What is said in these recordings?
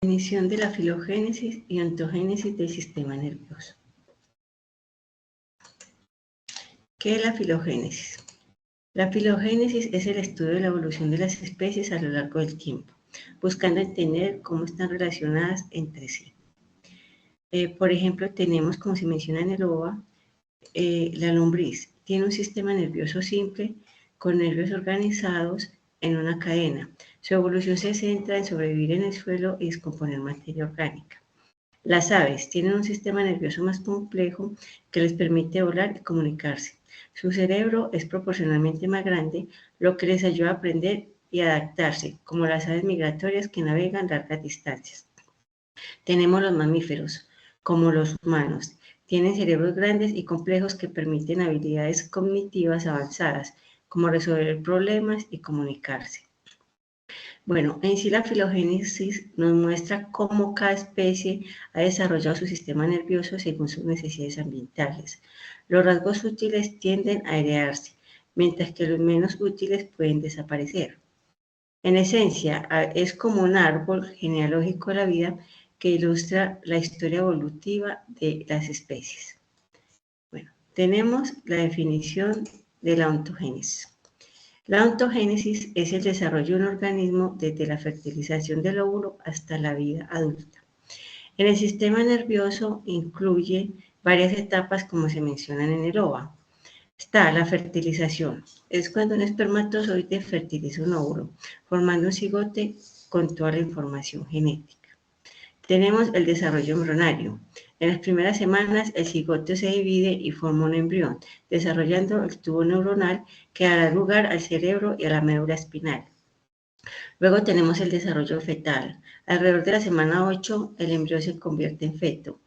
Definición de la filogénesis y ontogénesis del sistema nervioso. ¿Qué es la filogénesis? La filogénesis es el estudio de la evolución de las especies a lo largo del tiempo, buscando entender cómo están relacionadas entre sí. Por ejemplo, tenemos, como se menciona en el OVA, la lombriz. Tiene un sistema nervioso simple con nervios organizados en una cadena. Su evolución se centra en sobrevivir en el suelo y descomponer materia orgánica. Las aves tienen un sistema nervioso más complejo que les permite volar y comunicarse. Su cerebro es proporcionalmente más grande, lo que les ayuda a aprender y adaptarse, como las aves migratorias que navegan largas distancias. Tenemos los mamíferos, como los humanos. Tienen cerebros grandes y complejos que permiten habilidades cognitivas avanzadas, como resolver problemas y comunicarse. Bueno, en sí la filogénesis nos muestra cómo cada especie ha desarrollado su sistema nervioso según sus necesidades ambientales. Los rasgos útiles tienden a heredarse, mientras que los menos útiles pueden desaparecer. En esencia, es como un árbol genealógico de la vida que ilustra la historia evolutiva de las especies. Bueno, tenemos la definición de la ontogénesis. La ontogénesis es el desarrollo de un organismo desde la fertilización del óvulo hasta la vida adulta. En el sistema nervioso incluye varias etapas como se mencionan en el OVA. Está la fertilización. Es cuando un espermatozoide fertiliza un óvulo, formando un cigote con toda la información genética. Tenemos el desarrollo embrionario. En las primeras semanas, el cigote se divide y forma un embrión, desarrollando el tubo neuronal que dará lugar al cerebro y a la médula espinal. Luego tenemos el desarrollo fetal. Alrededor de la semana 8, el embrión se convierte en feto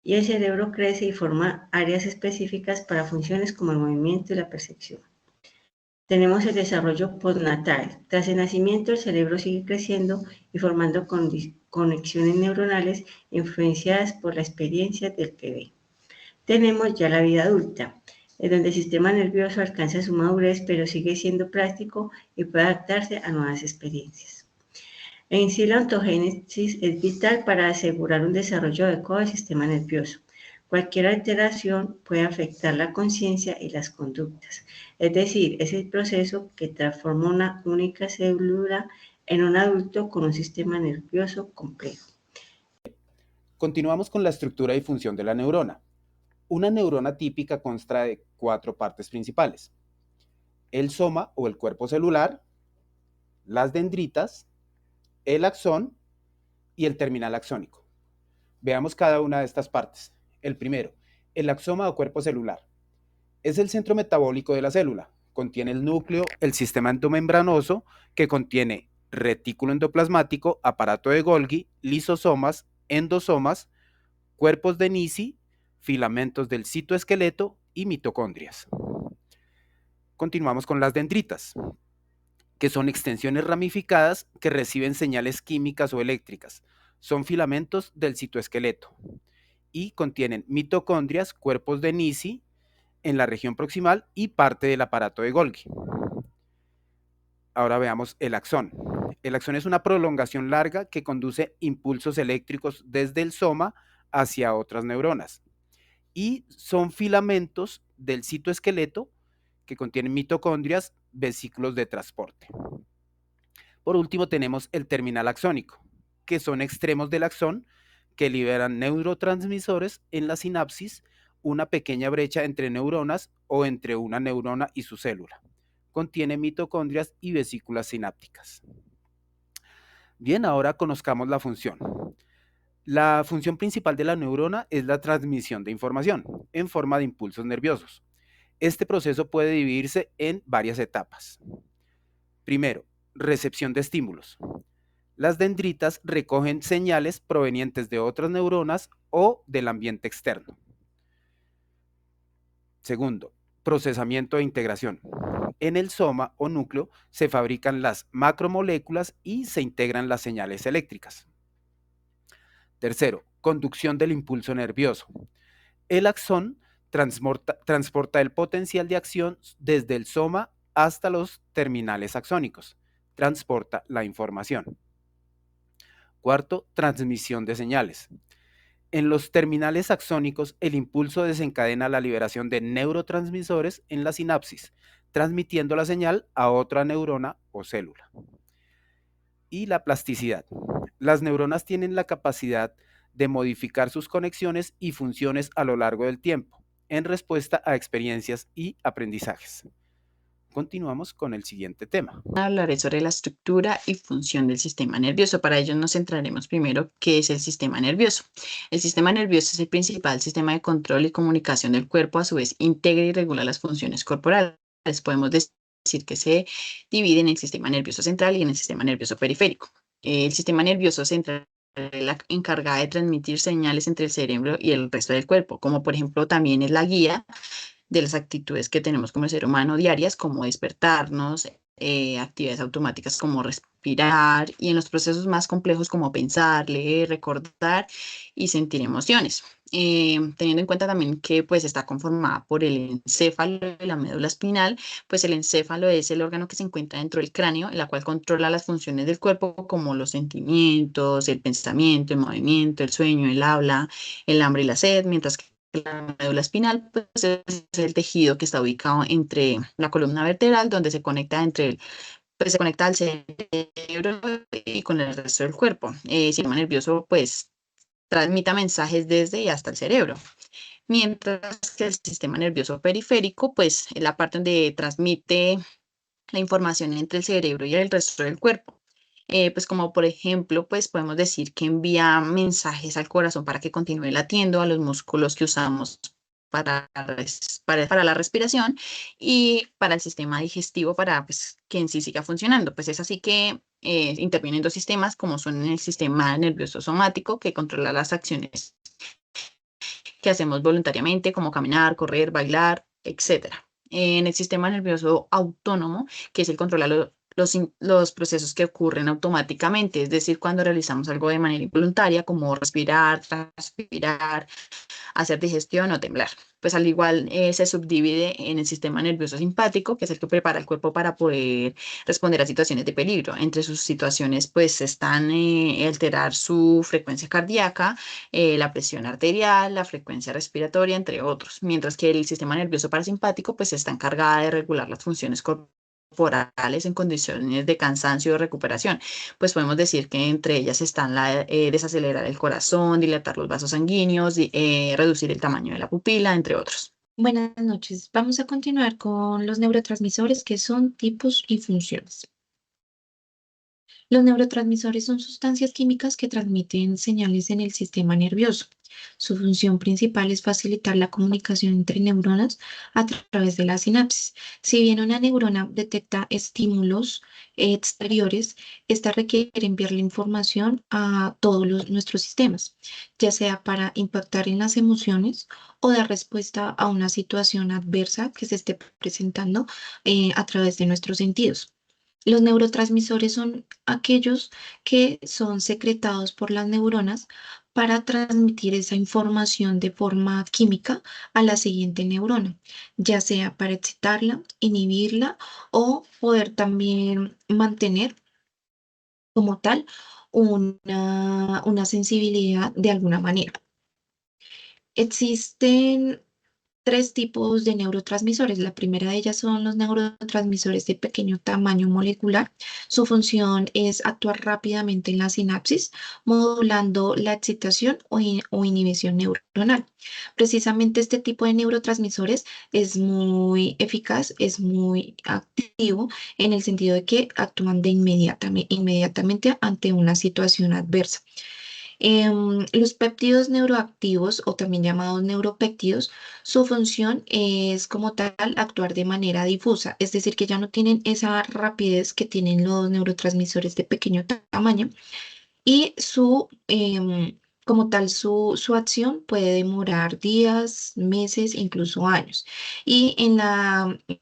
y el cerebro crece y forma áreas específicas para funciones como el movimiento y la percepción. Tenemos el desarrollo postnatal. Tras el nacimiento, el cerebro sigue creciendo y formando conexiones neuronales influenciadas por la experiencia del bebé. Tenemos ya la vida adulta, en donde el sistema nervioso alcanza su madurez, pero sigue siendo práctico y puede adaptarse a nuevas experiencias. En sí, la ontogénesis es vital para asegurar un desarrollo adecuado del sistema nervioso. Cualquier alteración puede afectar la conciencia y las conductas. Es decir, es el proceso que transforma una única célula en un adulto con un sistema nervioso complejo. Continuamos con la estructura y función de la neurona. Una neurona típica consta de 4 partes principales: el soma o el cuerpo celular, las dendritas, el axón y el terminal axónico. Veamos cada una de estas partes. El primero, el axoma o cuerpo celular. Es el centro metabólico de la célula. Contiene el núcleo, el sistema endomembranoso, que contiene retículo endoplasmático, aparato de Golgi, lisosomas, endosomas, cuerpos de Nisi, filamentos del citoesqueleto y mitocondrias. Continuamos con las dendritas, que son extensiones ramificadas que reciben señales químicas o eléctricas. Son filamentos del citoesqueleto y contienen mitocondrias, cuerpos de Nisi en la región proximal y parte del aparato de Golgi. Ahora veamos el axón. El axón es una prolongación larga que conduce impulsos eléctricos desde el soma hacia otras neuronas. Y son filamentos del citoesqueleto que contienen mitocondrias, vesículos de transporte. Por último tenemos el terminal axónico, que son extremos del axón que liberan neurotransmisores en la sinapsis, una pequeña brecha entre neuronas o entre una neurona y su célula. Contiene mitocondrias y vesículas sinápticas. Bien, ahora conozcamos la función. La función principal de la neurona es la transmisión de información en forma de impulsos nerviosos. Este proceso puede dividirse en varias etapas. Primero, recepción de estímulos. Las dendritas recogen señales provenientes de otras neuronas o del ambiente externo. Segundo, procesamiento e integración. En el soma o núcleo se fabrican las macromoléculas y se integran las señales eléctricas. Tercero, conducción del impulso nervioso. El axón transporta el potencial de acción desde el soma hasta los terminales axónicos. Transporta la información. Cuarto, transmisión de señales. En los terminales axónicos, el impulso desencadena la liberación de neurotransmisores en la sinapsis, transmitiendo la señal a otra neurona o célula. Y la plasticidad. Las neuronas tienen la capacidad de modificar sus conexiones y funciones a lo largo del tiempo, en respuesta a experiencias y aprendizajes. Continuamos con el siguiente tema. Hablaré sobre la estructura y función del sistema nervioso. Para ello nos centraremos primero qué es el sistema nervioso. El sistema nervioso es el principal sistema de control y comunicación del cuerpo, a su vez integra y regula las funciones corporales. Podemos decir que se divide en el sistema nervioso central y en el sistema nervioso periférico. El sistema nervioso central es la encargada de transmitir señales entre el cerebro y el resto del cuerpo, como por ejemplo también es la guía de las actitudes que tenemos como ser humano diarias, como despertarnos, actividades automáticas como respirar y en los procesos más complejos como pensar, leer, recordar y sentir emociones. Teniendo en cuenta también que pues está conformada por el encéfalo y la médula espinal, pues el encéfalo es el órgano que se encuentra dentro del cráneo, en la cual controla las funciones del cuerpo como los sentimientos, el pensamiento, el movimiento, el sueño, el habla, el hambre y la sed, mientras que la médula espinal pues, es el tejido que está ubicado entre la columna vertebral, donde se conecta se conecta al cerebro y con el resto del cuerpo. El sistema nervioso, pues, transmite mensajes desde y hasta el cerebro. Mientras que el sistema nervioso periférico, pues, es la parte donde transmite la información entre el cerebro y el resto del cuerpo. Pues como por ejemplo, pues podemos decir que envía mensajes al corazón para que continúe latiendo, a los músculos que usamos para la respiración y para el sistema digestivo para pues, que en sí siga funcionando. Pues es así que intervienen dos sistemas como son el sistema nervioso somático que controla las acciones que hacemos voluntariamente como caminar, correr, bailar, etcétera. En el sistema nervioso autónomo, que es el controla los procesos que ocurren automáticamente, es decir, cuando realizamos algo de manera involuntaria, como respirar, transpirar, hacer digestión o temblar. Pues al igual se subdivide en el sistema nervioso simpático, que es el que prepara el cuerpo para poder responder a situaciones de peligro. Entre sus situaciones pues están alterar su frecuencia cardíaca, la presión arterial, la frecuencia respiratoria, entre otros. Mientras que el sistema nervioso parasimpático pues está encargada de regular las funciones corporales en condiciones de cansancio o recuperación. Pues podemos decir que entre ellas están desacelerar el corazón, dilatar los vasos sanguíneos, reducir el tamaño de la pupila, entre otros. Buenas noches. Vamos a continuar con los neurotransmisores, que son tipos y funciones. Los neurotransmisores son sustancias químicas que transmiten señales en el sistema nervioso. Su función principal es facilitar la comunicación entre neuronas a través de la sinapsis. Si bien una neurona detecta estímulos exteriores, esta requiere enviar la información a todos nuestros sistemas, ya sea para impactar en las emociones o dar respuesta a una situación adversa que se esté presentando a través de nuestros sentidos. Los neurotransmisores son aquellos que son secretados por las neuronas para transmitir esa información de forma química a la siguiente neurona, ya sea para excitarla, inhibirla o poder también mantener como tal una sensibilidad de alguna manera. Existen tres tipos de neurotransmisores. La primera de ellas son los neurotransmisores de pequeño tamaño molecular. Su función es actuar rápidamente en la sinapsis, modulando la excitación o inhibición neuronal. Precisamente este tipo de neurotransmisores es muy eficaz, es muy activo en el sentido de que actúan de inmediatamente ante una situación adversa. Los péptidos neuroactivos o también llamados neuropéptidos, su función es como tal actuar de manera difusa, es decir, que ya no tienen esa rapidez que tienen los neurotransmisores de pequeño tamaño y como tal, su acción puede demorar días, meses, incluso años. Y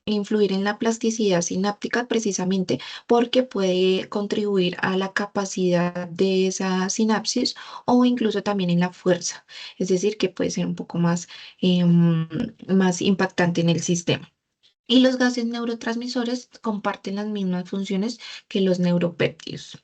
influir en la plasticidad sináptica precisamente porque puede contribuir a la capacidad de esa sinapsis o incluso también en la fuerza. Es decir, que puede ser un poco más impactante en el sistema. Y los gases neurotransmisores comparten las mismas funciones que los neuropéptidos.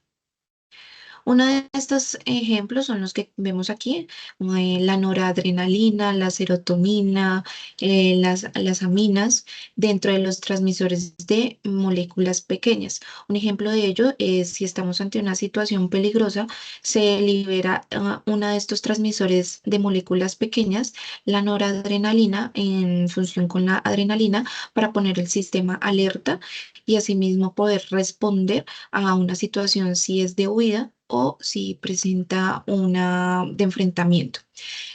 Uno de estos ejemplos son los que vemos aquí, la noradrenalina, la serotonina, las aminas dentro de los transmisores de moléculas pequeñas. Un ejemplo de ello es si estamos ante una situación peligrosa, se libera uno de estos transmisores de moléculas pequeñas, la noradrenalina, en función con la adrenalina, para poner el sistema alerta y asimismo poder responder a una situación si es de huida o si presenta una de enfrentamiento.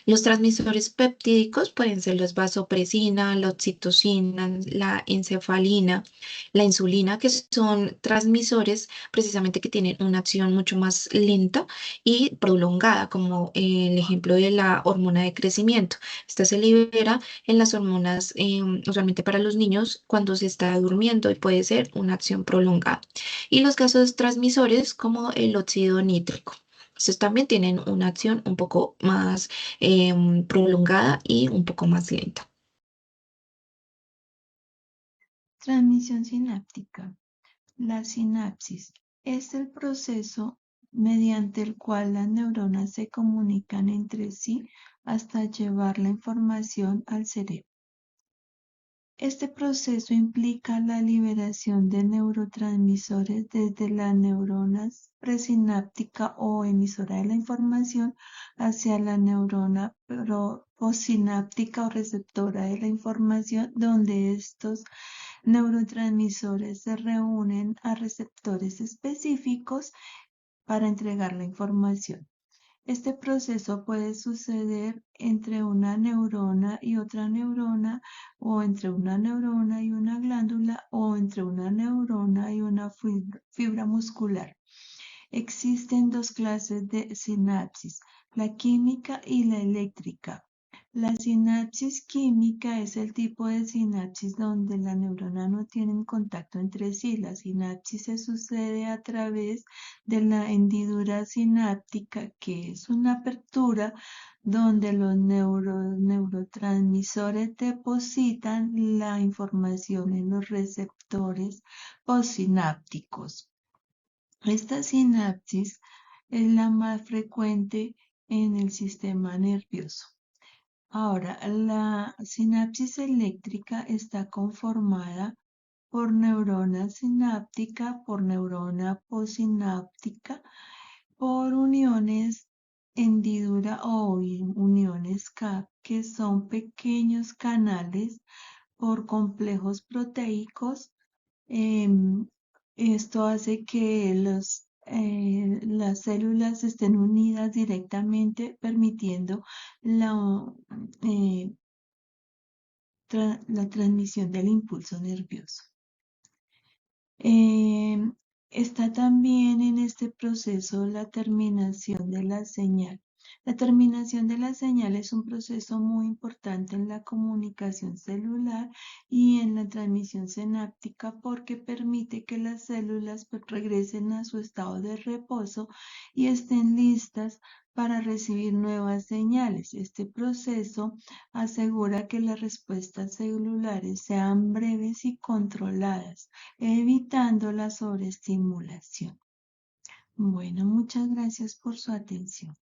Los transmisores peptídicos pueden ser la vasopresina, la oxitocina, la encefalina, la insulina, que son transmisores precisamente que tienen una acción mucho más lenta y prolongada, como el ejemplo de la hormona de crecimiento. Esta se libera en las hormonas, usualmente para los niños, cuando se está durmiendo y puede ser una acción prolongada. Y los gases transmisores como el óxido nítrico. Estos también tienen una acción un poco más prolongada y un poco más lenta. Transmisión sináptica. La sinapsis es el proceso mediante el cual las neuronas se comunican entre sí hasta llevar la información al cerebro. Este proceso implica la liberación de neurotransmisores desde las neuronas presináptica o emisora de la información hacia la neurona postsináptica o receptora de la información, donde estos neurotransmisores se reúnen a receptores específicos para entregar la información. Este proceso puede suceder entre una neurona y otra neurona, o entre una neurona y una glándula, o entre una neurona y una fibra muscular. Existen dos clases de sinapsis, la química y la eléctrica. La sinapsis química es el tipo de sinapsis donde las neuronas no tienen contacto entre sí. La sinapsis se sucede a través de la hendidura sináptica, que es una apertura donde los neurotransmisores depositan la información en los receptores postsinápticos. Esta sinapsis es la más frecuente en el sistema nervioso. Ahora, la sinapsis eléctrica está conformada por neurona sináptica, por neurona postsináptica, por uniones hendidura o uniones CAP, que son pequeños canales por complejos proteicos. Esto hace que las células estén unidas directamente, permitiendo eh, la transmisión del impulso nervioso. Está también en este proceso la terminación de la señal. La terminación de la señal es un proceso muy importante en la comunicación celular y en la transmisión sináptica, porque permite que las células regresen a su estado de reposo y estén listas para recibir nuevas señales. Este proceso asegura que las respuestas celulares sean breves y controladas, evitando la sobreestimulación. Bueno, muchas gracias por su atención.